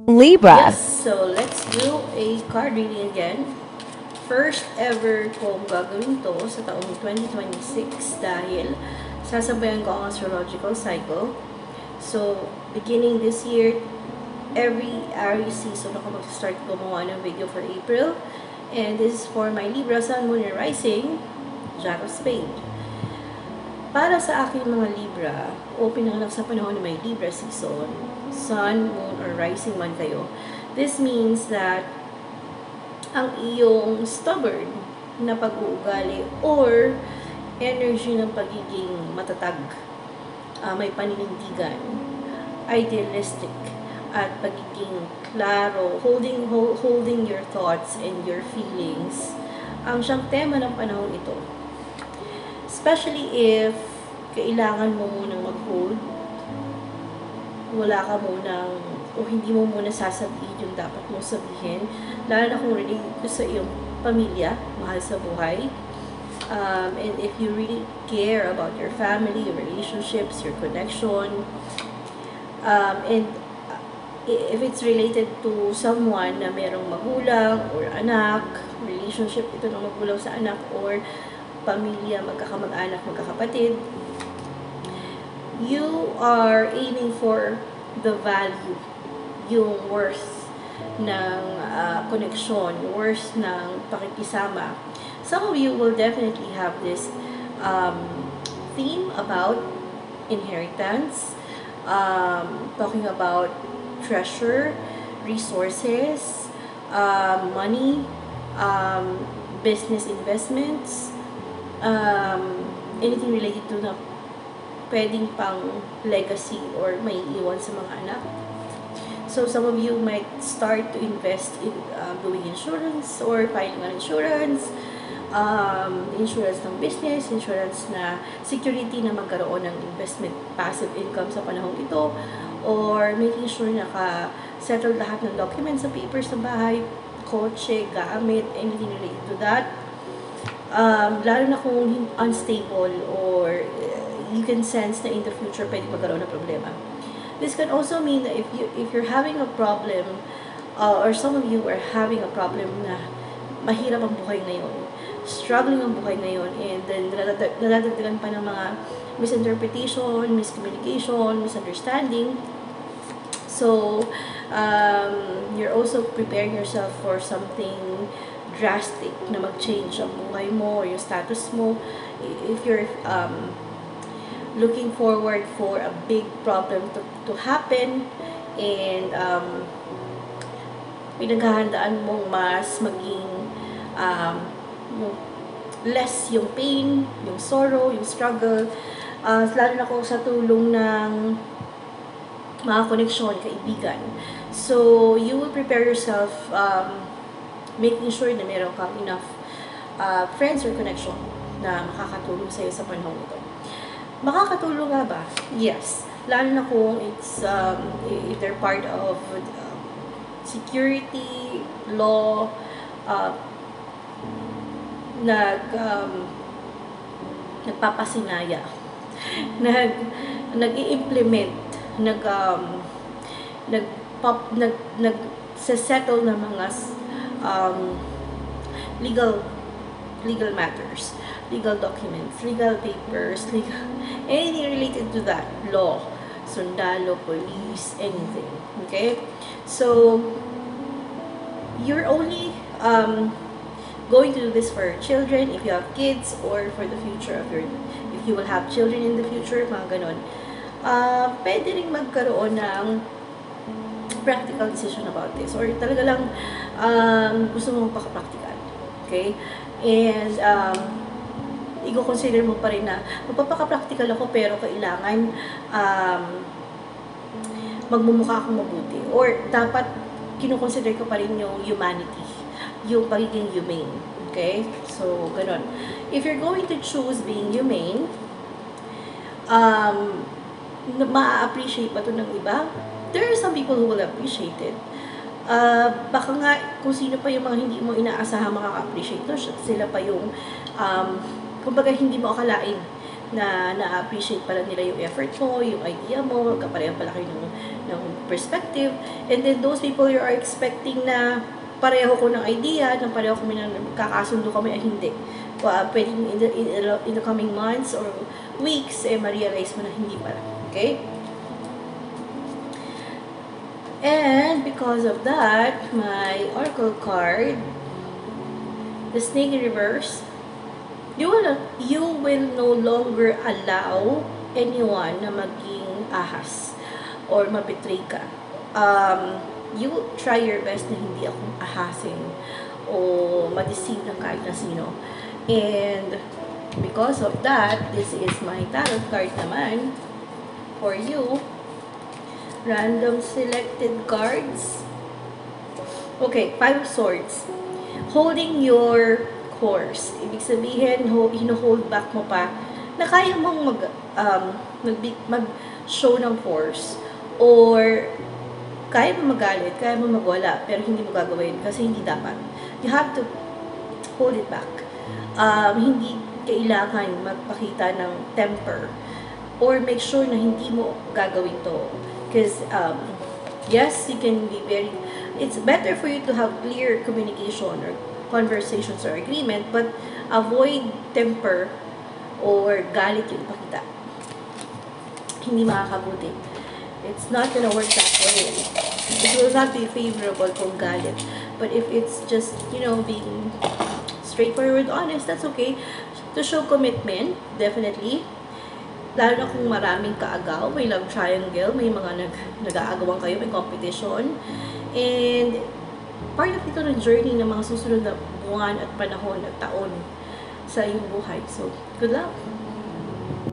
Libra. Yes, so let's do a card reading again. First ever kong gagawin to sa taong 2026 dahil sasabayan ko ang astrological cycle. So, beginning this year, every Aries season ako mag-start gumawa ng video for April. And this is for my Libra, Sun, Moon, and Rising, Jack of Spades. Para sa aking mga Libra, o pinanganak sa panahon ng may Libra season, Sun, Moon, or Rising man kayo, this means that ang iyong stubborn na pag-uugali or energy ng pagiging matatag, may paninindigan, idealistic, at pagiging klaro, holding your thoughts and your feelings, ang siyang tema ng panahon ito. Especially if kailangan mo munang mag-hold, wala ka munang, o hindi mo muna sasabihin yung dapat mong sabihin, lalo na kung related ko sa iyong pamilya, mahal sa buhay. And if you really care about your family, your relationships, your connection, and if it's related to someone na merong magulang or anak, relationship ito ng magulang sa anak or pamilya, magkakamag-anak, magkakapatid, you are aiming for the value, yung worth ng connection, worth ng pakikisama. Some of you will definitely have this theme about inheritance, talking about treasure, resources, money, business investments, anything related to na pwedeng pang legacy or may iwan sa mga anak. So some of you might start to invest in doing insurance or filing an insurance, insurance ng business, insurance na security na magkaroon ng investment passive income sa panahong ito, or making sure na settle lahat ng documents sa papers sa bahay, kotse, gamit, anything related to that. Lalo na kung unstable or you can sense na in the future pwede magkaroon ng problema. This can also mean that if you're having a problem, or some of you are having a problem na mahirap ang buhay ngayon, struggling ang buhay ngayon, and then nadadagdagan pa ng mga misinterpretation, miscommunication, misunderstanding. So, you're also preparing yourself for something drastic na mag-change ang buhay mo or yung status mo. If you're looking forward for a big problem to happen, and pinaghahandaan mong mas maging less yung pain, yung sorrow, yung struggle, lalo na kung sa tulong ng mga koneksyon, kaibigan. So, you will prepare yourself, making sure na meron kang enough friends or connection na makakatulong sa'yo sa panahon ito. Makakatulong nga ba? Yes. Lalo na kung it's, if they're part of security, law, nagpapasinaya, nag-i-implement, nag-settle ng mga legal matters, legal documents, legal papers, anything related to that, law, sundalo, police, anything. Okay? So, you're only going to do this for children, if you have kids, or for the future of if you will have children in the future, mga ganon. Pwede rin magkaroon ng practical decision about this, or talaga lang gusto mong paka-practical. Okay? And i-consider mo pa rin na magpapaka-practical ako pero kailangan magmumukha akong mabuti, or dapat kinoconsider ko pa rin yung humanity, yung pagiging humane. Okay? So, ganon. If you're going to choose being humane, ma-appreciate ba ito ng iba? There are some people who will appreciate it. Baka nga, kung sino pa yung mga hindi mo inaasahan makaka-appreciate ito, sila pa yung, kumbaga hindi mo akalain na na-appreciate pala nila yung effort mo, yung idea mo, kapareho pala kayo ng perspective. And then those people you are expecting na pareho ko ng idea, na pareho kami na kakasundo kami, ay hindi. Pwedeng in the coming months or weeks, ma-realize mo na hindi pala. Okay? And because of that, my oracle card, the snake in reverse, you will no longer allow anyone na maging ahas or mabetray ka. You try your best na hindi akong ahasin o ma-deceive ng kahit na sino. And because of that, this is my tarot card naman for you. Random selected cards. Okay, 5 of Swords. Holding your course. Ibig sabihin, hino-hold back mo pa na kaya mong mag-show ng force or kaya mo magalit, kaya mo magwala, pero hindi mo gagawin kasi hindi dapat. You have to hold it back. Hindi kailangan magpakita ng temper or make sure na hindi mo gagawin to. Because, yes, you can be it's better for you to have clear communication or conversations or agreement, but avoid temper or galit yung ipakita. Hindi makakabuti. It's not gonna work that way. It will not be favorable kung galit. But if it's just, being straightforward, honest, that's okay. To show commitment, definitely. Lalo na kung maraming kaagaw, may love triangle, may mga nag-aagawan kayo, may competition. And part of ito ng journey ng mga susunod na buwan at panahon at taon sa iyong buhay. So, good luck!